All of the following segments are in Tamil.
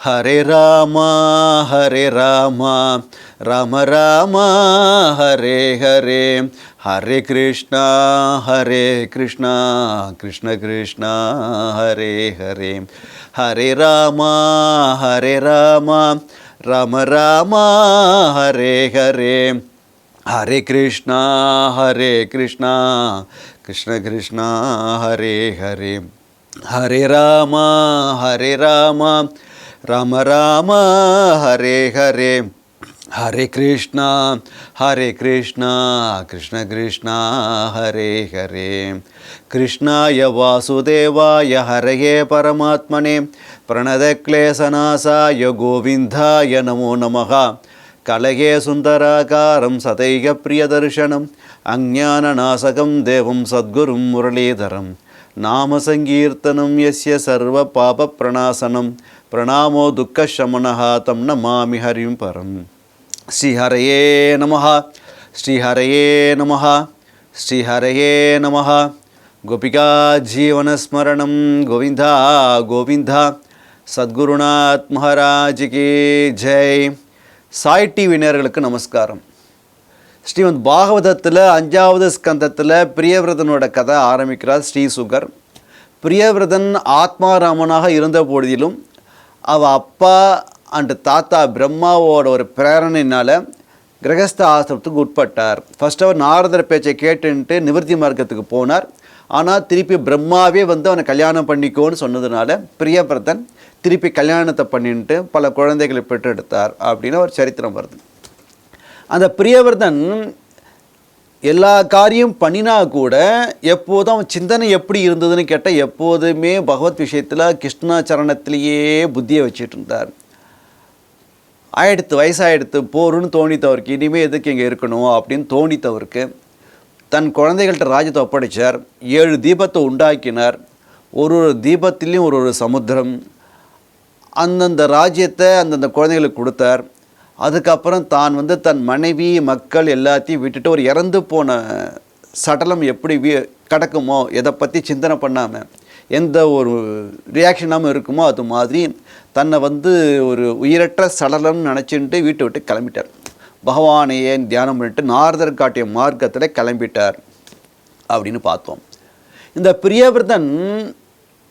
ஹரே ராமா ஹரே ராமா ராம ராமா ஹரே ஹரே ஹரே கிருஷ்ணா கிருஷ்ண கிருஷ்ணா ஹரே ஹரே ஹரே ராமா ராம ராமா ஹரே ஹரே ஹரே கிருஷ்ணா கிருஷ்ண கிருஷ்ணா ஹரே ஹரே ஹரே ராமா ராம ராமா ஹரே ஹரே ஹரே கிருஷ்ணா கிருஷ்ண கிருஷ்ணா ஹரே ஹரே கிருஷ்ணாய வாசுதேவாய ஹரயே பரமாத்மனே பிரணதக்லேசநாசாய கோவிந்தாய நமோ நமः கலகே சுந்தராகாரம் சதைக பிரியதர்ஷனம் அஞ்ஞானநாசகம் தேவம் சத்குரும் முரளீதரம் நாம சங்கீர்த்தனம் யஸ்ய சர்வ பாப பிரணாசனம் பிரணாமோ துக்கசமனஹ தம் நமாமி ஹரிம் பரம். ஸ்ரீஹரயே நமஹ ஸ்ரீஹரயே நமஹ ஸ்ரீஹரயே நமஹ. கோபிகா ஜீவனஸ்மரணம் கோவிந்தா கோவிந்தா. சத்குருநாத் மகாராஜ் கி ஜெய். சாய் டிவி நேயர்களுக்கு நமஸ்காரம். ஸ்ரீமத் பாகவதத்தில் 5வது ஸ்கந்தத்தில் பிரியவிரதனோட கதை ஆரம்பிக்கிறார் ஸ்ரீ சுகர். பிரியவிரதன் ஆத்மாராமனாக இருந்த பொழுதிலும் அவள் அப்பா அண்டு தாத்தா பிரம்மாவோட ஒரு பிரேரணையினால் கிரகஸ்த ஆசிரமத்துக்கு உட்பட்டார். ஃபர்ஸ்ட் அவர் நாரதர் பேச்சை கேட்டுன்ட்டு நிவர்த்தி மார்க்கத்துக்கு போனார். ஆனால் திருப்பி பிரம்மாவே அவனை கல்யாணம் பண்ணிக்கோன்னு சொன்னதுனால பிரியவிரதன் திருப்பி கல்யாணத்தை பண்ணிட்டு பல குழந்தைகளை பெற்றெடுத்தார் அப்படின்னு ஒரு சரித்திரம் வருது. அந்த பிரியவிரதன் எல்லா காரியம் பண்ணினா கூட எப்போதும் அவன் சிந்தனை எப்படி இருந்ததுன்னு கேட்டால் எப்போதுமே பகவத் விஷயத்தில் கிருஷ்ணாச்சரணத்திலேயே புத்தியை வச்சுட்டு இருந்தார். வயசாகிடுத்து போருன்னு தோணித்தவருக்கு இனிமேல் எதுக்கு இங்கே இருக்கணும் அப்படின்னு தோணித்தவருக்கு தன் குழந்தைகள்கிட்ட ராஜ்யத்தை ஒப்படைச்சார். 7 தீபத்தை உண்டாக்கினார். ஒரு தீபத்திலையும் ஒரு சமுத்திரம். அந்தந்த ராஜ்யத்தை அந்தந்த குழந்தைகளுக்கு கொடுத்தார். அதுக்கப்புறம் தான் தன் மனைவி மக்கள் எல்லாத்தையும் விட்டுட்டு ஒரு இறந்து போன சடலம் எப்படி கிடக்குமோ எதை பற்றி சிந்தனை பண்ணாமல் எந்த ஒரு ரியாக்ஷனாமல் இருக்குமோ அது மாதிரி தன்னை ஒரு உயிரற்ற சடலம்னு நினச்சிட்டு வீட்டை விட்டு கிளம்பிட்டார். பகவானையே தியானம் பண்ணிட்டு நாரதர் காட்டிய மார்க்கத்தில் கிளம்பிட்டார் அப்படின்னு பார்த்தோம். இந்த பிரியவிரதன்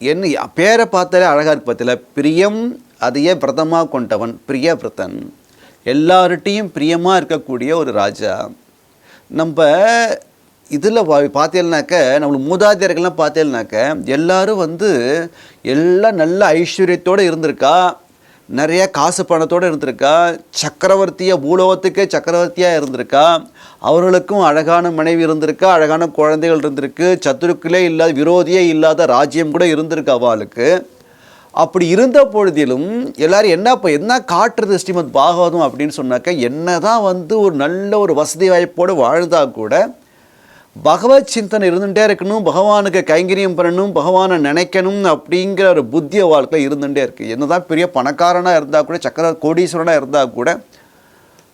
என்ன பேரை பார்த்தாலே அழகாக இருக்கு. பார்த்தல பிரியம் அதையே விரதமாக கொண்டவன் பிரியவிரதன். எல்லார்கிட்டையும் பிரியமாக இருக்கக்கூடிய ஒரு ராஜா. நம்ம இதில் பார்த்தேன்னாக்க நம்மளுக்கு மூதாதையர்கள்லாம் பார்த்தேன்னாக்க எல்லோரும் எல்லாம் நல்ல ஐஸ்வர்யத்தோடு இருந்திருக்கா, நிறைய காசு பணத்தோடு இருந்திருக்கா, பூலோகத்துக்கே சக்கரவர்த்தியாக இருந்திருக்கா. அவர்களுக்கும் அழகான மனைவி இருந்திருக்கா, அழகான குழந்தைகள் இருந்திருக்கு, சத்துருக்களே இல்லாத விரோதியே இல்லாத ராஜ்யம் கூட இருந்திருக்கு அவளுக்கு. அப்படி இருந்த பொழுதிலும் எல்லோரும் என்ன காட்டுறது ஸ்ரீமத் பாகவதம் அப்படின்னு சொன்னாக்க என்ன தான் ஒரு நல்ல ஒரு வசதி வாய்ப்போடு வாழ்ந்தால் கூட பகவத் சிந்தனை இருந்துகிட்டே இருக்கணும், பகவானுக்கு கைங்கரியம் பண்ணணும், பகவானை நினைக்கணும் அப்படிங்கிற ஒரு புத்திய வாழ்க்கை இருந்துகிட்டே இருக்குது. என்ன தான் பெரிய பணக்காரனாக இருந்தால் கூட கோடீஸ்வரனாக இருந்தால் கூட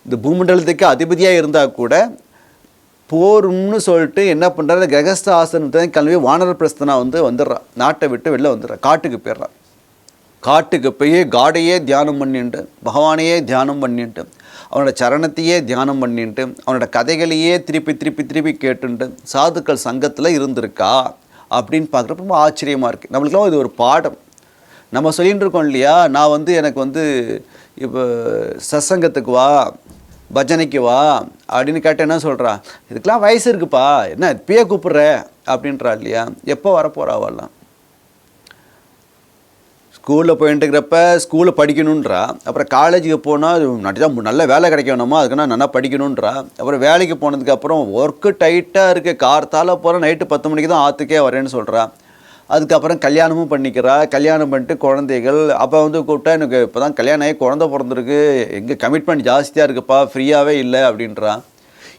இந்த பூமண்டலத்துக்கு அதிபதியாக இருந்தால் கூட போரும்னு சொல்லிட்டு என்ன பண்ணுறாரு, கிரகஸ்த ஆசிரமத்தை கிளம்பி வானர பிரஸ்தனாக வந்துடுறான். நாட்டை விட்டு வெளில வந்துடுறான். காட்டுக்கு போயிடுறான். காட்டுக்கு போய் காடையே தியானம் பண்ணிட்டு பகவானையே தியானம் பண்ணிட்டு அவனோட சரணத்தையே தியானம் பண்ணிட்டு அவனோட கதைகளையே திருப்பி கேட்டுட்டு சாதுக்கள் சங்கத்தில் இருந்திருக்கா அப்படின்னு பார்க்குறப்ப ரொம்ப ஆச்சரியமாக இருக்குது. நம்மளுக்குலாம் இது ஒரு பாடம். நம்ம சொல்லிகிட்டு இருக்கோம் இல்லையா, நான் எனக்கு இப்போ சத்சங்கத்துக்கு வா, பஜனைக்கு வா அப்படின்னு கேட்டால் என்ன சொல்கிறா, இதுக்கெலாம் வயசு இருக்குப்பா, என்ன இப்பயே கூப்பிட்ற அப்படின்றா இல்லையா. எப்போ வரப்போகிறாவெல்லாம் ஸ்கூலில் போயிட்டுருக்கிறப்ப ஸ்கூலில் படிக்கணுன்றா. அப்புறம் காலேஜுக்கு போனால் நல்ல வேலை கிடைக்கணுமா, அதுக்குன்னா நல்லா படிக்கணுன்றா. அப்புறம் வேலைக்கு போனதுக்கப்புறம் ஒர்க்கு டைட்டாக இருக்குது, கார்த்தால போகிறேன், நைட்டு 10 மணிக்கு தான் ஆற்றுக்கே வரேன்னு சொல்கிறா. அதுக்கப்புறம் கல்யாணமும் பண்ணிக்கிறா. கல்யாணம் பண்ணிட்டு குழந்தைகள். அப்போ கூப்பிட்டா எனக்கு இப்போ தான் கல்யாணம் ஆகி குழந்தை பிறந்திருக்கு, எங்கள் கமிட்மெண்ட் ஜாஸ்தியாக இருக்குப்பா, ஃப்ரீயாகவே இல்லை அப்படின்றா.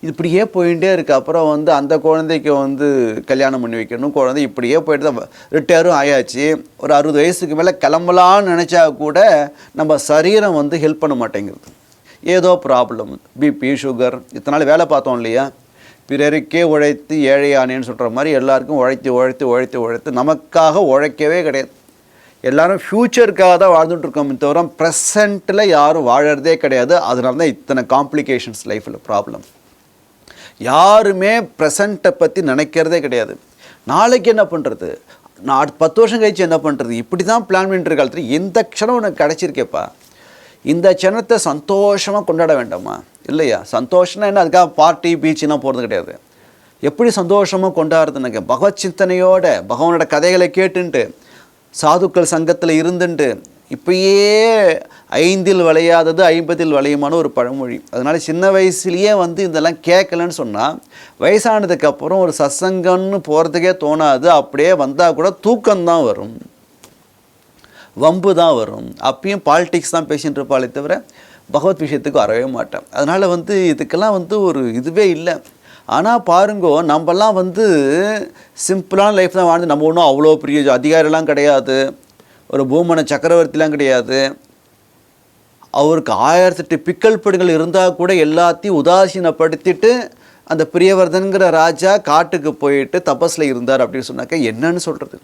இது இப்படியே போயிட்டே இருக்குது. அப்புறம் அந்த குழந்தைக்கு கல்யாணம் பண்ணி வைக்கணும். குழந்தை இப்படியே போயிட்டு தான் ரிட்டையரும் ஆயாச்சு. ஒரு 60 வயசுக்கு மேலே கிளம்பலான்னு நினச்சா கூட நம்ம சரீரம் ஹெல்ப் பண்ண மாட்டேங்கிறது. ஏதோ ப்ராப்ளம், பிபி, சுகர். இத்தனை நாள் வேலை பார்த்தோம் இல்லையா, பிறருக்கே உழைத்து ஏழையானேன்னு சொல்கிற மாதிரி எல்லாருக்கும் உழைத்து நமக்காக உழைக்கவே கிடையாது. எல்லாரும் ஃப்யூச்சருக்காக தான் வாழ்ந்துட்டுருக்கோம் தவிர ப்ரெசண்ட்டில் யாரும் வாழறதே கிடையாது. அதனால தான் இத்தனை காம்ப்ளிகேஷன்ஸ் லைஃப்பில் ப்ராப்ளம். யாருமே ப்ரெசண்ட்டை பற்றி நினைக்கிறதே கிடையாது. நாளைக்கு என்ன பண்ணுறது, நான் 10 வருஷம் கழிச்சு என்ன பண்ணுறது, இப்படி தான் பிளான் பண்ணிட்டு காலத்தில் இந்த க்ஷணம் உனக்கு கிடச்சிருக்கேப்பா, இந்த க்ஷணத்தை சந்தோஷமாக கொண்டாட வேண்டாமா? இல்லையா? சந்தோஷம்னா என்ன, அதுக்காக பார்ட்டி பீச்சுலாம் போகிறது கிடையாது. எப்படி சந்தோஷமாக கொண்டாடுறதுனாக்க பகவத் சிந்தனையோட பகவானோட கதைகளை கேட்டுன்ட்டு சாதுக்கள் சங்கத்தில் இருந்துட்டு. இப்பயே 5 விளையாதது 50 விளையுமான ஒரு பழமொழி. அதனால் சின்ன வயசுலேயே இதெல்லாம் கேட்கலன்னு சொன்னால் வயசானதுக்கப்புறம் ஒரு சத்சங்கம்னு போகிறதுக்கே தோணாது. அப்படியே வந்தால் கூட தூக்கம்தான் வரும், வம்பு தான் வரும். அப்பயும் பாலிட்டிக்ஸ் தான் பேசிகிட்டு இருப்பாளே தவிர பகவத் விஷயத்துக்கு வரவே மாட்டேன். அதனால் இதுக்கெல்லாம் ஒரு இதுவே இல்லை. ஆனால் பாருங்கோ, நம்மலாம் சிம்பிளான லைஃப் தான் வாழ்ந்து, நம்ம ஒன்றும் அவ்வளோ பெரிய அதிகாரிலாம் கிடையாது, ஒரு பூமன சக்கரவர்த்திலாம் கிடையாது. அவருக்கு 1008 பிக்கல் படுகள் இருந்தால் கூட எல்லாத்தையும் உதாசீனப்படுத்திட்டு அந்த பிரியவர்தன்கிற ராஜா காட்டுக்கு போயிட்டு தபஸில் இருந்தார் அப்படின்னு சொன்னாக்க என்னன்னு சொல்கிறது?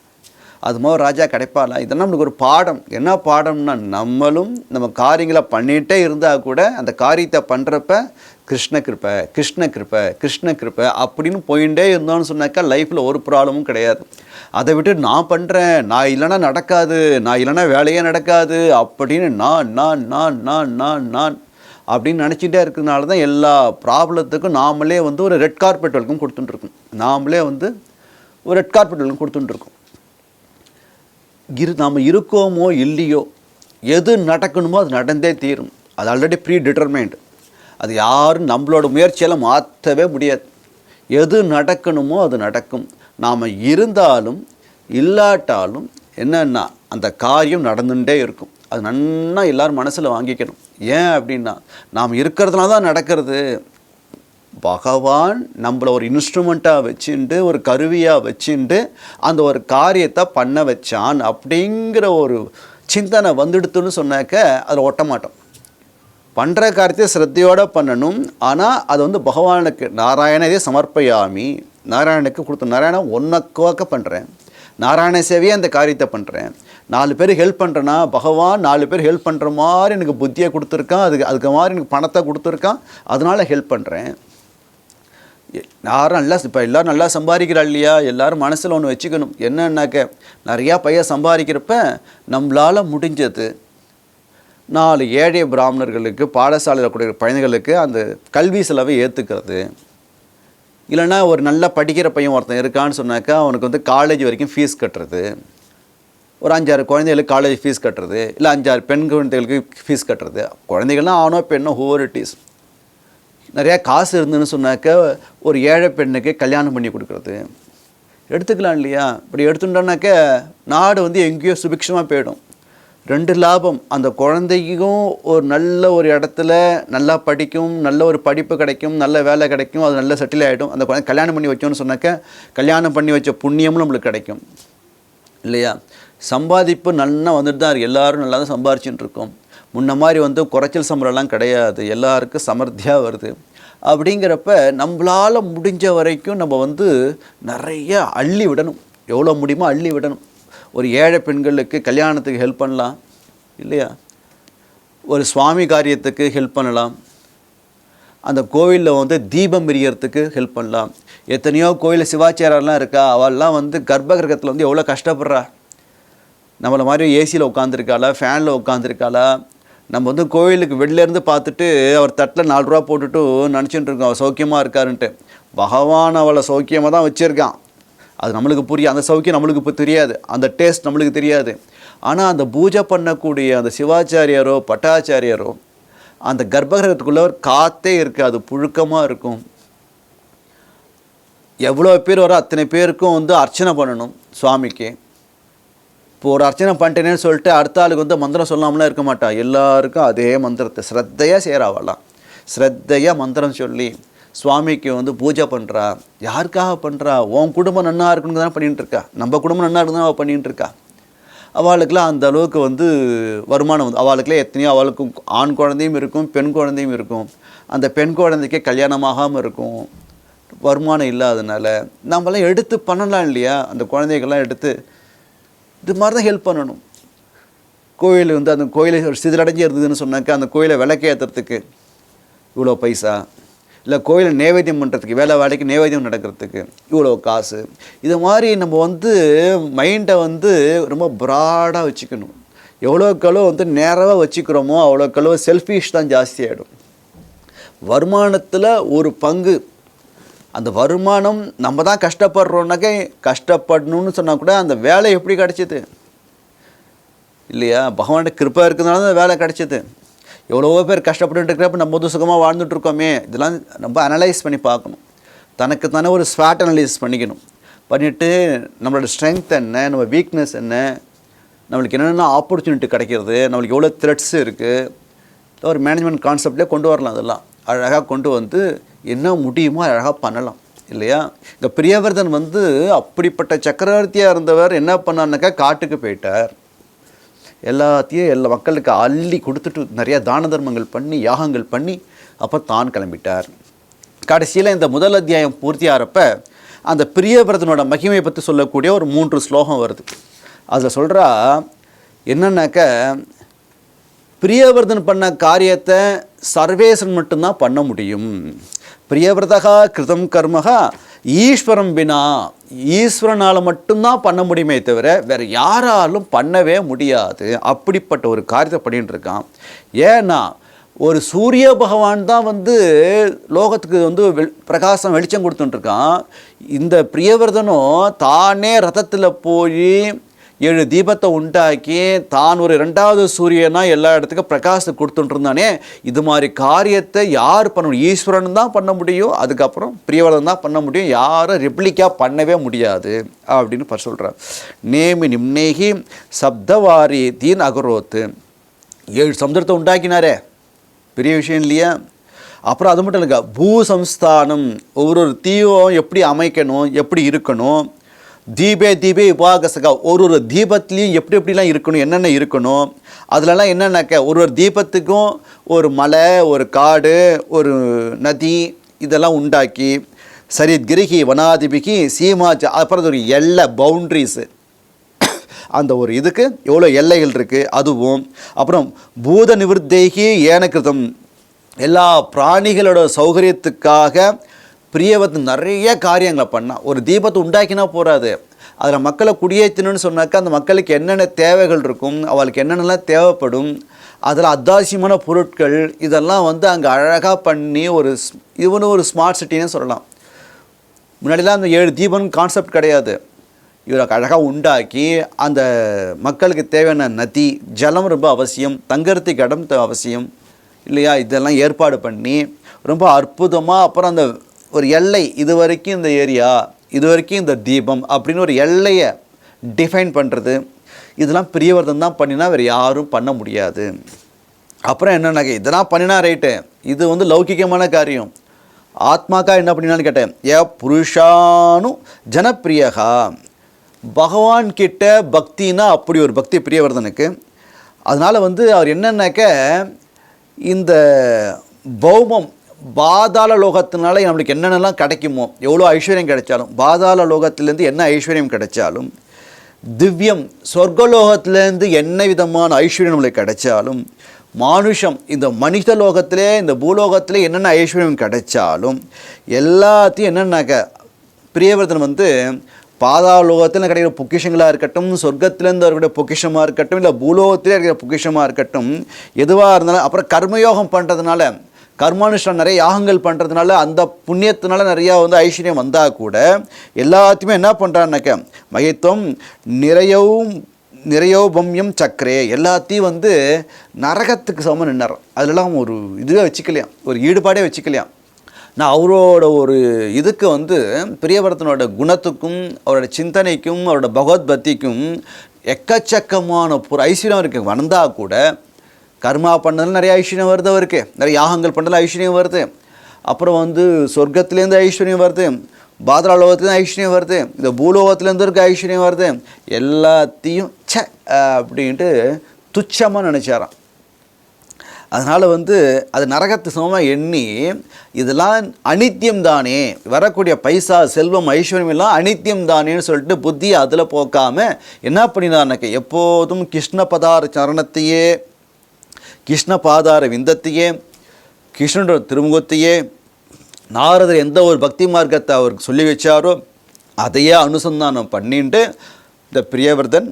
அது மாதிரி ராஜா கிடைப்பாளா? இதெல்லாம் நம்மளுக்கு ஒரு பாடம். என்ன பாடம்னா, நம்மளும் நம்ம காரியங்களை பண்ணிகிட்டே இருந்தால் கூட அந்த காரியத்தை பண்ணுறப்ப கிருஷ்ண கிருப்பை கிருஷ்ண கிருப்பை கிருஷ்ண கிருப்பை அப்படின்னு போயிட்டே இருந்தோன்னு சொன்னாக்கா லைஃப்பில் ஒரு ப்ராப்ளமும் கிடையாது. அதை விட்டு நான் பண்ணுறேன், நான் இல்லைன்னா நடக்காது, நான் இல்லைன்னா வேலையே நடக்காது அப்படின்னு நான் அப்படின்னு நினச்சிட்டே இருக்கிறதுனால தான் எல்லா ப்ராப்ளத்துக்கும் நாமளே ஒரு ரெட் கார்பெட் வெல்கம் கொடுத்துட்டுருக்கோம். நாமளே ஒரு ரெட் கார்பெட் வெல்கம் கொடுத்துட்டுருக்கோம். நாம் இருக்கோமோ இல்லையோ, எது நடக்கணுமோ அது நடந்தே தீரும். அது ஆல்ரெடி ப்ரீ டிட்டர்மைன்டு. அது யாரும் நம்மளோட முயற்சியெல்லாம் மாற்றவே முடியாது. எது நடக்கணுமோ அது நடக்கும். நாம் இருந்தாலும் இல்லாட்டாலும் என்னன்னா அந்த காரியம் நடந்துகிட்டே இருக்கும். அது நன்னா எல்லோரும் மனசில் வாங்கிக்கணும். ஏன் அப்படின்னா, நாம் இருக்கிறதுனால தான் நடக்கிறது. பகவான் நம்மளை ஒரு இன்ஸ்ட்ருமெண்ட்டாக வச்சுட்டு, ஒரு கருவியாக வச்சுட்டு அந்த ஒரு காரியத்தை பண்ண வச்சான் அப்படிங்கிற ஒரு சிந்தனை வந்துடுத்துன்னு சொன்னாக்க அதில் ஒட்ட மாட்டோம். பண்ணுற காரியத்தை ஸ்ரத்தையோடு பண்ணணும். ஆனால் அது பகவானுக்கு நாராயணதே சமர்ப்பயாமி, நாராயணனுக்கு கொடுத்த, நாராயண ஒன்னக்காக பண்ணுறேன், நாராயண சேவையே அந்த காரியத்தை பண்ணுறேன். 4 பேர் ஹெல்ப் பண்ணுறேன்னா பகவான் 4 பேர் ஹெல்ப் பண்ணுற மாதிரி எனக்கு புத்தியை கொடுத்துருக்கான், அதுக்கு மாதிரி எனக்கு பணத்தை கொடுத்துருக்கான், அதனால் ஹெல்ப் பண்ணுறேன். யாரும் நல்லா இப்போ எல்லோரும் நல்லா சம்பாதிக்கிறா இல்லையா? எல்லோரும் மனசில் ஒன்று வச்சுக்கணும். என்னன்னாக்க, நிறையா பையன் சம்பாதிக்கிறப்ப நம்மளால் முடிஞ்சது 4 ஏழை பிராமணர்களுக்கு, பாடசாலையில் கூடிய பையன்களுக்கு அந்த கல்வி செலவை ஏற்றுக்கிறது. இல்லைன்னா ஒரு நல்லா படிக்கிற பையன் ஒருத்தன் இருக்கான்னு சொன்னாக்கா அவனுக்கு காலேஜ் வரைக்கும் ஃபீஸ் கட்டுறது, ஒரு 5-6 குழந்தைகளுக்கு காலேஜ் ஃபீஸ் கட்டுறது, இல்லை 5-6 பெண் குழந்தைகளுக்கு ஃபீஸ் கட்டுறது. குழந்தைகள்லாம் ஆனோ பெண்ணோ ஹோவரிட்டிஸ். நிறையா காசு இருந்துன்னு சொன்னாக்க ஒரு ஏழை பெண்ணுக்கு கல்யாணம் பண்ணி கொடுக்குறது எடுத்துக்கலாம் இல்லையா? இப்படி எடுத்துட்டோம்னாக்க நாடு எங்கேயோ சுபிக்ஷமாக போயிடும். 2 லாபம். அந்த குழந்தைக்கும் ஒரு நல்ல ஒரு இடத்துல நல்லா படிக்கும், நல்ல ஒரு படிப்பு கிடைக்கும், நல்ல வேலை கிடைக்கும், அது நல்ல செட்டில் ஆகிடும். அந்த குழந்தை கல்யாணம் பண்ணி வச்சோன்னு சொன்னாக்க கல்யாணம் பண்ணி வச்ச புண்ணியமும் நம்மளுக்கு கிடைக்கும் இல்லையா? சம்பாதிப்பு நல்லா வந்துட்டு தான் இருக்குது. எல்லோரும் நல்லா தான் சம்பாரிச்சுட்டு இருக்கோம். முன்ன மாதிரி குறைச்சல் சம்பளம்லாம் கிடையாது, எல்லாருக்கும் சமர்த்தியாக வருது. அப்படிங்கிறப்ப நம்மளால் முடிஞ்ச வரைக்கும் நம்ம நிறைய அள்ளி விடணும். எவ்வளோ முடியுமோ அள்ளி விடணும். ஒரு ஏழை பெண்களுக்கு கல்யாணத்துக்கு ஹெல்ப் பண்ணலாம் இல்லையா? ஒரு சுவாமி காரியத்துக்கு ஹெல்ப் பண்ணலாம். அந்த கோவிலில் தீபம் எரியறதுக்கு ஹெல்ப் பண்ணலாம். எத்தனையோ கோயிலில் சிவாச்சாரியெல்லாம் இருக்கா, அவள்லாம் கர்ப்பகிரகத்தில் எவ்வளோ கஷ்டப்படுறா. நம்மளை மாதிரி ஏசியில் உட்காந்துருக்காளா, ஃபேனில் உட்காந்துருக்காளா? நம்ம கோயிலுக்கு வெளிலேருந்து பார்த்துட்டு அவர் தட்டில் 4 ரூபா போட்டுட்டு நினச்சிட்டு இருக்கோம் அவர் சௌக்கியமாக இருக்காருன்ட்டு. பகவான் அவளை சௌக்கியமாக தான் வச்சுருக்கான். அது நம்மளுக்கு புரியும். அந்த சௌக்கியம் நம்மளுக்கு இப்போ தெரியாது, அந்த டேஸ்ட் நம்மளுக்கு தெரியாது. ஆனால் அந்த பூஜை பண்ணக்கூடிய அந்த சிவாச்சாரியரோ பட்டாச்சாரியரோ அந்த கர்ப்பகிரகத்துக்குள்ளே ஒரு காற்றே இருக்காது, புழுக்கமாக இருக்கும். எவ்வளோ பேர் வர அத்தனை பேருக்கும் அர்ச்சனை பண்ணணும் சுவாமிக்கு. இப்போ ஒரு அர்ச்சனை பண்ணிட்டேனேன்னு சொல்லிட்டு அடுத்த ஆளுக்கு மந்திரம் சொல்லாமலாம் இருக்க மாட்டா. எல்லாருக்கும் அதே மந்திரத்தை ஸ்ரத்தையாக சேராவலாம். ஸ்ரத்தையாக மந்திரம் சொல்லி சுவாமிக்கு பூஜை பண்ணுறா. யாருக்காக பண்ணுறா? உன் குடும்பம் நன்னா இருக்குன்னு தானே பண்ணிகிட்டு இருக்கா. நம்ம குடும்பம் நன்னா இருக்குன்னு அவள் பண்ணிகிட்டு இருக்கா. அவளுக்கெலாம் அந்த அளவுக்கு வருமானம் அவளுக்குலாம் எத்தனையோ, அவளுக்கு ஆண் குழந்தையும் இருக்கும், பெண் குழந்தையும் இருக்கும். அந்த பெண் குழந்தைக்கே கல்யாணமாகாமல் இருக்கும். வருமானம் இல்லாதனால நம்மளாம் எடுத்து பண்ணலாம் இல்லையா? அந்த குழந்தைகள்லாம் எடுத்து இது மாதிரி தான் ஹெல்ப் பண்ணணும். கோயில் வந்து அந்த கோயிலை ஒரு சிதிலடைஞ்சு இருந்ததுன்னு சொன்னாக்கா அந்த கோயிலை விளக்கேற்றுறதுக்கு இவ்வளோ பைசா, இல்லை கோயிலை நேவேத்தியம் பண்ணுறதுக்கு வேலைக்கு நேவேத்தியம் நடக்கிறதுக்கு இவ்வளோ காசு. இது மாதிரி நம்ம வந்து மைண்டை வந்து ரொம்ப ப்ராடாக வச்சுக்கணும். எவ்வளோக்களோ வந்து நேராக வச்சுக்கிறோமோ அவ்வளோக்களோ செல்ஃபிஷ் தான் ஜாஸ்தியாகிடும். வருமானத்தில் ஒரு பங்கு, அந்த வருமானம் நம்ம தான் கஷ்டப்படுறோன்னாக்கே, கஷ்டப்படணும்னு சொன்னால் கூட அந்த வேலை எப்படி கிடச்சிது இல்லையா? பகவான்கிட்ட கிருப்பை இருக்கிறதுனால தான் வேலை கிடச்சிது. எவ்வளவோ பேர் கஷ்டப்பட்டு இருக்கிறப்ப நம்ம வந்து சுகமாக வாழ்ந்துட்டுருக்கோமே, இதெல்லாம் ரொம்ப அனலைஸ் பண்ணி பார்க்கணும். தனக்கு தானே ஒரு ஸ்வாட் அனலைஸ் பண்ணிக்கணும். பண்ணிவிட்டு நம்மளோட ஸ்ட்ரென்த் என்ன, நம்ம வீக்னஸ் என்ன, நம்மளுக்கு என்னென்ன ஆப்பர்ச்சுனிட்டி கிடைக்கிறது, நம்மளுக்கு எவ்வளோ த்ரெட்ஸ் இருக்குது, ஒரு மேனேஜ்மெண்ட் கான்செப்ட்லேயே கொண்டு வரலாம். அதெல்லாம் அழகாக கொண்டு வந்து என்ன முடியுமோ அழகாக பண்ணலாம் இல்லையா? இங்கே பிரியவர்தன் வந்து அப்படிப்பட்ட சக்கரவர்த்தியாக இருந்தவர் என்ன பண்ணார்னாக்கா காட்டுக்கு போயிட்டார். எல்லாத்தையும் எல்லா மக்களுக்கு அள்ளி கொடுத்துட்டு நிறையா தான தர்மங்கள் பண்ணி யாகங்கள் பண்ணி அப்போ தான் கிளம்பிட்டார். கடைசியில் இந்த முதல் அத்தியாயம் பூர்த்தி ஆகிறப்ப அந்த பிரியவர்தனோட மகிமையை பற்றி சொல்லக்கூடிய ஒரு 3 ஸ்லோகம் வருது. அதில் சொல்கிறா என்னன்னாக்க, பிரியவர்தன் பண்ண காரியத்தை சர்வேசன் மட்டும்தான் பண்ண முடியும். பிரியவர்தகா கிருதம் கர்மகா ஈஸ்வரம் பினா, ஈஸ்வரனால் மட்டும்தான் பண்ண முடியுமே தவிர வேறு யாராலும் பண்ணவே முடியாது. அப்படிப்பட்ட ஒரு காரியத்தை பண்ணிகிட்டு இருக்கான். ஏன்னா ஒரு சூரிய பகவான் தான் வந்து லோகத்துக்கு வந்து பிரகாசம் வெளிச்சம் கொடுத்துட்டுருக்கான். இந்த பிரியவர்தனும் தானே ரதத்தில் போய் 7 தீபத்தை உண்டாக்கி தான் ஒரு 2வது சூரியனாக எல்லா இடத்துக்கும் பிரகாசத்தை கொடுத்துட்டு இருந்தானே. இது மாதிரி காரியத்தை யார் பண்ண முடியும்? ஈஸ்வரன் தான் பண்ண முடியும். அதுக்கப்புறம் பிரியவர்தன் தான் பண்ண முடியும். யாரும் ரெப்ளிக்கா பண்ணவே முடியாது அப்படின்னு சொல்கிறார். நேமி நிம்னேகி சப்தவாரி தீன் அகரோத்து, 7 சமுத்திரத்தை உண்டாக்கினாரே, பெரிய விஷயம் இல்லையா? அப்புறம் அது மட்டும் இல்லைங்க, பூ சம்ஸ்தானம், ஒவ்வொரு தீபம் எப்படி அமைக்கணும், எப்படி இருக்கணும், தீபே தீபே உபாகசகா, ஒரு தீபத்துலேயும் எப்படிலாம் இருக்கணும், என்னென்ன இருக்கணும், அதிலலாம் என்னென்னாக்க ஒரு தீபத்துக்கும் ஒரு மலை, ஒரு காடு, ஒரு நதி இதெல்லாம் உண்டாக்கி சரித் கிரிகி வனாதிபிகி சீமாச்சு, அப்புறம் ஒரு எல்லை பவுண்ட்ரிஸு, அந்த ஒரு இதுக்கு எவ்வளோ எல்லைகள் இருக்குது அதுவும். அப்புறம் பூத நிவர்த்தேகி ஏனகிருதம், எல்லா பிராணிகளோட சௌகரியத்துக்காக பிரியவர்தன் நிறைய காரியங்களை பண்ணால். ஒரு தீபத்தை உண்டாக்கினா போகாது, அதில் மக்களை குடியேற்றணும்னு சொன்னாக்கா அந்த மக்களுக்கு என்னென்ன தேவைகள் இருக்கும், அவளுக்கு என்னென்னலாம் தேவைப்படும், அதில் அத்தாவசியமான பொருட்கள் இதெல்லாம் வந்து அங்கே அழகாக பண்ணி ஒரு ஸ்மார்ட் சிட்டின்னு சொல்லலாம். முன்னாடிலாம் அந்த 7 தீபம் கான்செப்ட் கிடையாது. இவரை அழகாக உண்டாக்கி அந்த மக்களுக்கு தேவையான நதி ஜலம் ரொம்ப அவசியம், தங்கறதுக்கு இடம் அவசியம் இல்லையா? இதெல்லாம் ஏற்பாடு பண்ணி ரொம்ப அற்புதமாக. அப்புறம் அந்த ஒரு எல்லை, இது வரைக்கும் இந்த ஏரியா, இது வரைக்கும் இந்த தீபம் அப்படின்னு ஒரு எல்லையை டிஃபைன் பண்ணுறது, இதெல்லாம் பிரியவர்தன் தான் பண்ணினா வேறு யாரும் பண்ண முடியாது. அப்புறம் என்னென்னாக்க, இதெல்லாம் பண்ணினா ரைட்டு, இது வந்து லௌகிகமான காரியம். ஆத்மாக்கா என்ன பண்ணினான்னு கேட்டேன். புருஷானு ஜனப்பிரியகா, பகவான் கிட்ட பக்தினா அப்படி ஒரு பக்தி பிரியவர்தனுக்கு. அதனால் வந்து அவர் என்னன்னாக்க, இந்த பௌமம் பாதாள லோகத்தினால நம்மளுக்கு என்னென்னலாம் கிடைக்குமோ, எவ்வளோ ஐஸ்வர்யம் கிடைச்சாலும், பாதாள லோகத்திலேருந்து என்ன ஐஸ்வர்யம் கிடைச்சாலும், திவ்யம் சொர்க்கலோகத்திலேருந்து என்ன விதமான ஐஸ்வர்யம் நம்மளுக்கு கிடைச்சாலும், மானுஷம் இந்த மனித லோகத்திலே இந்த பூலோகத்திலே என்னென்ன ஐஸ்வர்யம் கிடைச்சாலும் எல்லாத்தையும் என்னென்னாக்க பிரியவர்தன் வந்து பாதாள லோகத்தில் கிடைக்கிற பொக்கிஷங்களாக இருக்கட்டும், சொர்க்கத்திலேருந்து இருக்கிற பொக்கிஷமாக இருக்கட்டும், இல்லை பூலோகத்திலே இருக்கிற பொக்கிஷமாக இருக்கட்டும், எதுவாக இருந்தாலும், அப்புறம் கர்மயோகம் பண்ணுறதுனால, கர்மானுஷ்டம் நிறைய யாகங்கள் பண்ணுறதுனால, அந்த புண்ணியத்தினால நிறையா வந்து ஐஸ்வர்யம் வந்தால் கூட எல்லாத்தையுமே என்ன பண்ணுறான்னாக்க மகித்துவம் நிறையோபம்யம் சக்கரே, எல்லாத்தையும் வந்து நரகத்துக்கு சமம் நின்னார். அதிலலாம் ஒரு இதுவே வச்சுக்கலையாம், ஒரு ஈடுபாடே வச்சுக்கலையாம். நான் அவரோட ஒரு இதுக்கு வந்து பிரியவர்தனோட குணத்துக்கும் அவரோட சிந்தனைக்கும் அவரோட பகவத் பக்திக்கும் எக்கச்சக்கமான ஒரு ஐஸ்வர்யம் இருக்குது. வந்தால் கூட கர்மா பண்ணதில் நிறைய ஐஸ்வர்யம் வருது அவருக்கு, நிறைய யாகங்கள் பண்ணதில் ஐஸ்வர்யம் வருது, அப்புறம் வந்து சொர்க்கத்துலேருந்து ஐஸ்வர்யம் வருது, பாதாள லோகத்துலேருந்து ஐஸ்வர்யம் வருது, இந்த பூலோகத்துலேருந்து இருக்க ஐஸ்வர்யம் வருது, எல்லாத்தையும் அப்படின்ட்டு துச்சமாக நினச்சாராம். அதனால் வந்து அது நரகத்து சமமாக எண்ணி இதெல்லாம் அனித்தியம் தானே, வரக்கூடிய பைசா செல்வம் ஐஸ்வர்யம் எல்லாம் அனித்தியம் தானேன்னு சொல்லிட்டு புத்தி அதில் போக்காமல் என்ன பண்ணினார்னாக்க எப்போதும் கிருஷ்ண பதார சரணத்தையே, கிருஷ்ண பாதார விந்தத்தையே, கிருஷ்ணனோட திருமுகத்தையே, நாரதர் எந்த ஒரு பக்தி மார்க்கத்தை அவருக்கு சொல்லி வச்சாரோ அதையே அனுசந்தானம் பண்ணிட்டு இந்த பிரியவர்தன்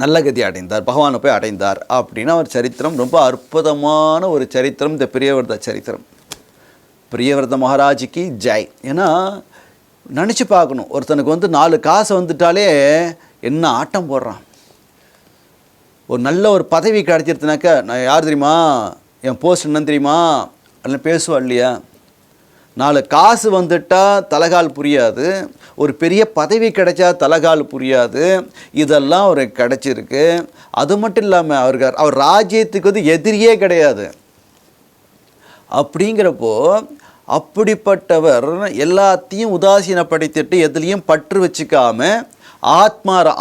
நல்ல கதி அடைந்தார், பகவானை போய் அடைந்தார் அப்படின்னு அவர் சரித்திரம். ரொம்ப அற்புதமான ஒரு சரித்திரம் இந்த பிரியவர்த சரித்திரம். பிரியவர்த மகாராஜுக்கு ஜெய். ஏன்னா நினச்சி பார்க்கணும், ஒருத்தனுக்கு வந்து 4 காசு வந்துட்டாலே என்ன ஆட்டம் போடுறான். ஒரு நல்ல ஒரு பதவி கிடச்சிருச்சுனாக்கா, நான் யார் தெரியுமா, என் போஸ்ட் என்னன்னு தெரியுமா அதெல்லாம் பேசுவா இல்லையா. 4 காசு வந்துட்டால் தலகால் புரியாது, ஒரு பெரிய பதவி கிடைச்சா தலகால் புரியாது. இதெல்லாம் அவருக்கு கிடைச்சிருக்கு. அது மட்டும் இல்லாமல் அவர் ராஜ்யத்துக்கு வந்து எதிரியே கிடையாது. அப்படிங்கிறப்போ அப்படிப்பட்டவர் எல்லாத்தையும் உதாசீனப்படுத்திட்டு எதுலேயும் பற்று வச்சுக்காம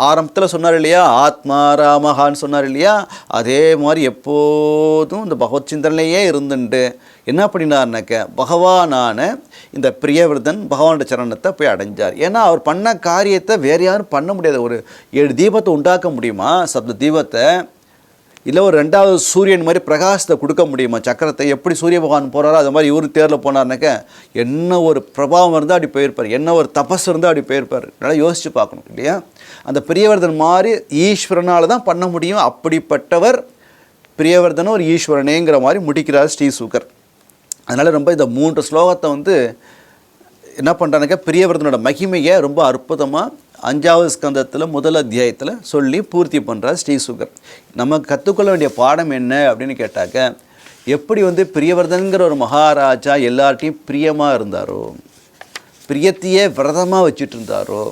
ஆரம்பத்தில் சொன்னார் இல்லையா, ஆத்மாராமகான்னு சொன்னார் இல்லையா, அதே மாதிரி எப்போதும் இந்த பகவத் சிந்தனையே இருந்துட்டு என்ன பண்ணினார்னாக்க பகவானான இந்த பிரியவர்தன் பகவானோட சரணத்தை போய் அடைஞ்சார். ஏன்னா அவர் பண்ண காரியத்தை வேறு யாரும் பண்ண முடியாது. ஒரு 7 தீபத்தை உண்டாக்க முடியுமா, சப்த தீபத்தை, இல்லை ஒரு 2வது சூரியன் மாதிரி பிரகாசத்தை கொடுக்க முடியுமா, சக்கரத்தை எப்படி சூரிய பகவான் போகிறாரோ அது மாதிரி இவரு தேரில் போனார்னாக்க என்ன ஒரு பிரபாவம் இருந்தால் அப்படி போயிருப்பார், என்ன ஒரு தபஸ் இருந்தால் அப்படி போயிருப்பார். நல்லா யோசித்து பார்க்கணும் இல்லையா. அந்த பிரியவர்தன் மாதிரி ஈஸ்வரனால் தான் பண்ண முடியும். அப்படிப்பட்டவர் பிரியவர்தனும் ஒரு ஈஸ்வரனேங்கிற மாதிரி முடிக்கிறார் ஸ்ரீசுகர். அதனால் ரொம்ப இந்த 3 ஸ்லோகத்தை வந்து என்ன பண்ணுறாங்க, பிரியவர்தனோட மகிமையை ரொம்ப அற்புதமாக 5வது ஸ்கந்தத்தில் 1 அத்தியாயத்தில் சொல்லி பூர்த்தி பண்ணுறார் ஸ்ரீசுகர். நம்ம கற்றுக்கொள்ள வேண்டிய பாடம் என்ன அப்படின்னு கேட்டாக்க, எப்படி வந்து பிரியவர்தன்கிற ஒரு மகாராஜா எல்லார்ட்டையும் பிரியமாக இருந்தாரோ, பிரியத்தையே விரதமாக வச்சுட்டு இருந்தாரோ,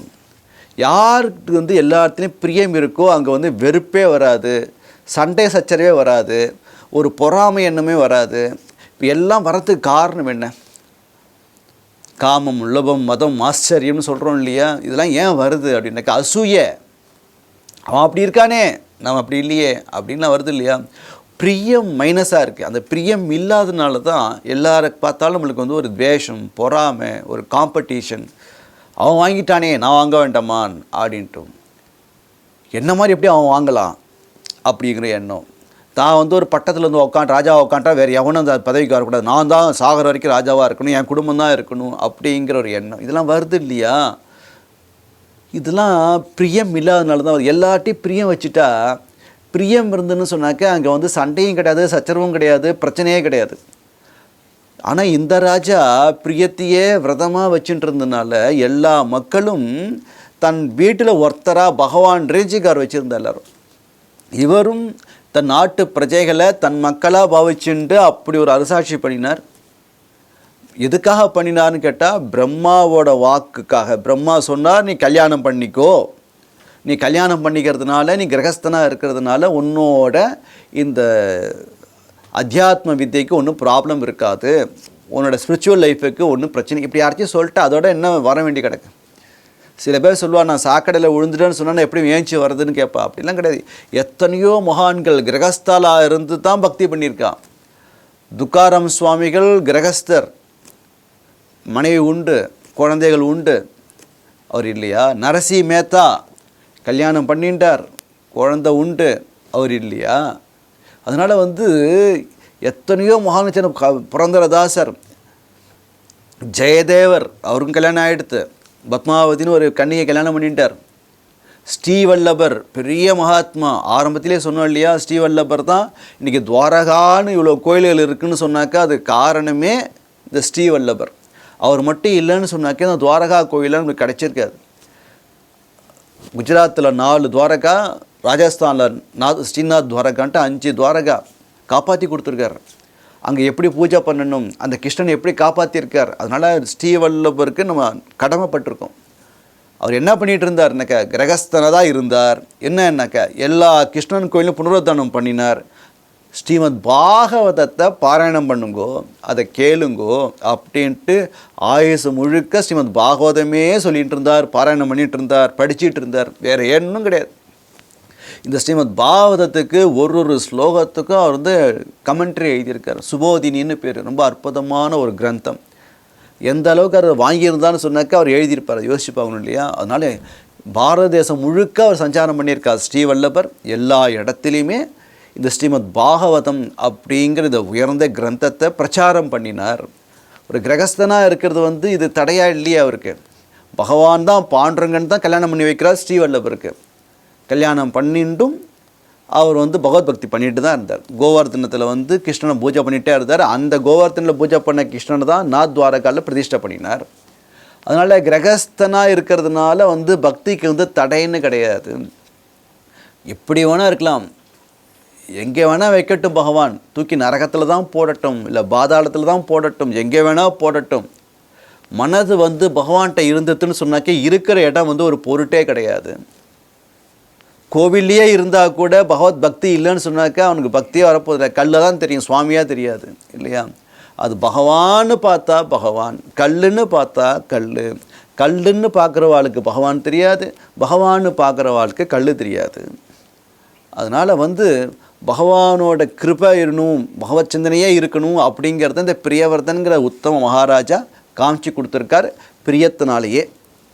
யாருக்கு வந்து எல்லாத்துலேயும் பிரியம் இருக்கோ அங்கே வந்து வெறுப்பே வராது, சண்டை சச்சரவே வராது, ஒரு பொறாமை எண்ணமே வராது. இப்போ எல்லாம் வரத்துக்கு காரணம் என்ன, காமம், லோபம், மதம், ஆச்சரியம்னு சொல்கிறோம் இல்லையா. இதெல்லாம் ஏன் வருது அப்படின்னாக்கா அசூயை, அவன் அப்படி இருக்கானே நம்ம அப்படி இல்லையே அப்படின்லாம் வருது இல்லையா. பிரியம் மைனஸாக இருக்குது. அந்த பிரியம் இல்லாதனால தான் எல்லாரை பார்த்தாலும் நம்மளுக்கு வந்து ஒரு துவேஷம், பொறாமை, ஒரு காம்படிஷன். அவன் வாங்கிட்டானே நான் வாங்க வேண்டாமான் அப்படின்ட்டு, என்ன மாதிரி எப்படி அவன் வாங்கலாம் அப்படிங்கிற எண்ணம். தான் வந்து ஒரு பட்டத்தில் வந்து ராஜாவை உட்காண்டா வேறு எவனும் அந்த பதவிக்கு வரக்கூடாது, நான் தான் சாகர வரைக்கும் ராஜாவாக இருக்கணும், என் குடும்பம் தான் இருக்கணும் அப்படிங்கிற ஒரு எண்ணம். இதெல்லாம் வருது இல்லையா. இதெல்லாம் பிரியம் இல்லாதனால தான். எல்லார்ட்டையும் பிரியம் வச்சுட்டா, பிரியம் இருந்துன்னு சொன்னாக்க அங்கே வந்து சண்டையும் கிடையாது, சச்சரவும் கிடையாது, பிரச்சனையே கிடையாது. ஆனால் இந்த ராஜா பிரியத்தையே விரதமாக வச்சுட்டு இருந்ததுனால எல்லா மக்களும் தன் வீட்டில் ஒருத்தராக பகவான் ரேஞ்சிக்கார் வச்சுருந்தா எல்லாரும். இவரும் தன் நாட்டு பிரஜைகளை தன் மக்களாக பாவிச்சுண்டு அப்படி ஒரு அரசாட்சி பண்ணினார். எதுக்காக பண்ணினார்னு கேட்டால் பிரம்மாவோட வாக்குக்காக. பிரம்மா சொன்னார், நீ கல்யாணம் பண்ணிக்கோ, நீ கல்யாணம் பண்ணிக்கிறதுனால, நீ கிரகஸ்தனாக இருக்கிறதுனால உன்னோட இந்த அத்தியாத்ம வித்தைக்கு ஒன்றும் ப்ராப்ளம் இருக்காது, உன்னோட ஸ்பிரிச்சுவல் லைஃபுக்கு ஒன்றும் பிரச்சனை, இப்படி யாராச்சும் சொல்லிட்டு அதோட என்ன வர வேண்டி கிடக்கு. சில பேர் சொல்லுவாள், நான் சாக்கடையில் விழுந்துட்டேன்னு சொன்னால் எப்படி ஏஞ்சி வருதுன்னு கேட்பா. அப்படிலாம் கிடையாது. எத்தனையோ மகான்கள் கிரகஸ்தாலாக இருந்து தான் பக்தி பண்ணியிருக்கான். துக்காராம் சுவாமிகள் கிரகஸ்தர், மனைவி உண்டு, குழந்தைகள் உண்டு, அவர் இல்லையா. நரசி மேத்தா கல்யாணம் பண்ணிட்டார், குழந்தை உண்டு, அவர் இல்லையா. அதனால் வந்து எத்தனையோ மகான், புரந்தரதாசர், ஜெயதேவர் அவருக்கும் கல்யாணம் ஆகிடுத்து, பத்மாவதினு ஒரு கன்னியை கல்யாணம் பண்ணிட்டார். ஸ்ரீவல்லபர் பெரிய மகாத்மா, ஆரம்பத்திலே சொன்னோம் இல்லையா, ஸ்ரீவல்லபர் தான் இன்றைக்கி துவாரகான்னு இவ்வளோ கோயில்கள் இருக்குதுன்னு சொன்னாக்கா அது காரணமே இந்த ஸ்ரீவல்லபர். அவர் மட்டும் இல்லைன்னு சொன்னாக்கே அந்த துவாரகா கோயிலாக நம்மளுக்கு கிடச்சிருக்காது. குஜராத்தில் 4 துவாரகா, ராஜஸ்தானில் ஸ்ரீநாத் துவாரகான்ட்டு 5 துவாரகா காப்பாற்றி கொடுத்துருக்காரு. அங்கே எப்படி பூஜை பண்ணணும், அந்த கிருஷ்ணன் எப்படி காப்பாற்றிருக்கார். அதனால் ஸ்ரீவல்லபருக்கு நம்ம கடமைப்பட்டிருக்கோம். அவர் என்ன பண்ணிகிட்டு இருந்தார்னாக்கா கிரகஸ்தனாக தான் இருந்தார். என்னன்னாக்கா எல்லா கிருஷ்ணன் கோயிலும் புனருத்தானம் பண்ணினார். ஸ்ரீமத் பாகவதத்தை பாராயணம் பண்ணுங்கோ, அதை கேளுங்கோ அப்படின்ட்டு ஆயுசு முழுக்க ஸ்ரீமத் பாகவதமே சொல்லிகிட்டு இருந்தார், பாராயணம் பண்ணிகிட்டு இருந்தார், படிச்சுட்டு இருந்தார். வேறு ஒன்றும் கிடையாது. இந்த ஸ்ரீமத் பாகவதத்துக்கு ஒரு ஸ்லோகத்துக்கும் அவர் வந்து கமெண்ட்ரி எழுதியிருக்கார். சுபோதினின்னு பேர். ரொம்ப அற்புதமான ஒரு கிரந்தம். எந்த அளவுக்கு அவர் வாங்கியிருந்தான்னு சொன்னாக்கா அவர் எழுதியிருப்பார். யோசிச்சு பார்க்கணும் இல்லையா? அதனால் பாரத தேசம் முழுக்க அவர் சஞ்சாரம் பண்ணியிருக்கார் ஸ்ரீவல்லபர். எல்லா இடத்துலையுமே இந்த ஸ்ரீமத் பாகவதம் அப்படிங்கிற இந்த உயர்ந்த கிரந்தத்தை பிரச்சாரம் பண்ணினார். ஒரு கிரகஸ்தனாக இருக்கிறது வந்து இது தடையா இல்லையா அவருக்கு? பகவான் தான் பாண்டுரங்கன் தான் கல்யாணம் பண்ணி வைக்கிறார் ஸ்ரீவல்லபருக்கு. கல்யாணம் பண்ணிட்டும் அவர் வந்து பகவத் பக்தி பண்ணிட்டு தான் இருந்தார். கோவர்த்தனத்தில் வந்து கிருஷ்ணனை பூஜை பண்ணிகிட்டே இருந்தார். அந்த கோவர்த்தனில் பூஜை பண்ண கிருஷ்ணனை தான் நாத்வாரகாவில் பிரதிஷ்டை பண்ணினார். அதனால் கிரகஸ்தனாக இருக்கிறதுனால வந்து பக்திக்கு வந்து தடைன்னு கிடையாது. எப்படி வேணால் இருக்கலாம், எங்கே வேணால் வைக்கட்டும், பகவான் தூக்கி நரகத்தில் தான் போடட்டும், இல்லை பாதாளத்தில் தான் போடட்டும், எங்கே வேணால் போடட்டும். மனது வந்து பகவான்கிட்ட இருந்ததுன்னு சொன்னாக்கே இருக்கிற இடம் வந்து ஒரு பொருட்டே கிடையாது. கோவில்லையே இருந்தால் கூட பகவத் பக்தி இல்லைன்னு சொன்னாக்கா அவனுக்கு பக்தியே வரப்போதில்லை. கல்லில் தான் தெரியும், சுவாமியாக தெரியாது இல்லையா? அது பகவான்னு பார்த்தா பகவான், கல்லுன்னு பார்த்தா கல். கல்லுன்னு பார்க்குறவாளுக்கு பகவான் தெரியாது, பகவான்னு பார்க்குறவாளுக்கு கல் தெரியாது. அதனால் வந்து பகவானோட கிருபை இருக்கணும், பகவத் சிந்தனையே இருக்கணும் அப்படிங்கிறத இந்த பிரியவர்தன்கிற உத்தம மகாராஜா காமிச்சு கொடுத்துருக்கார். பிரியத்தினாலேயே,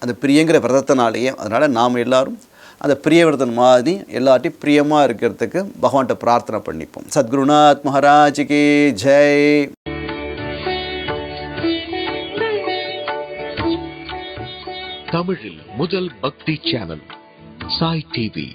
அந்த பிரியங்கிற விரதத்தினாலேயே. அதனால் நாம் எல்லோரும் அந்த பிரியவர்தன் மாதிரி எல்லாத்தையும் பிரியமாக இருக்கிறதுக்கு பகவான்கிட்ட பிரார்த்தனை பண்ணிப்போம். சத்குருநாத் மகாராஜுக்கு ஜெய். தமிழில் முதல் பக்தி சேனல் சாய் டிவி.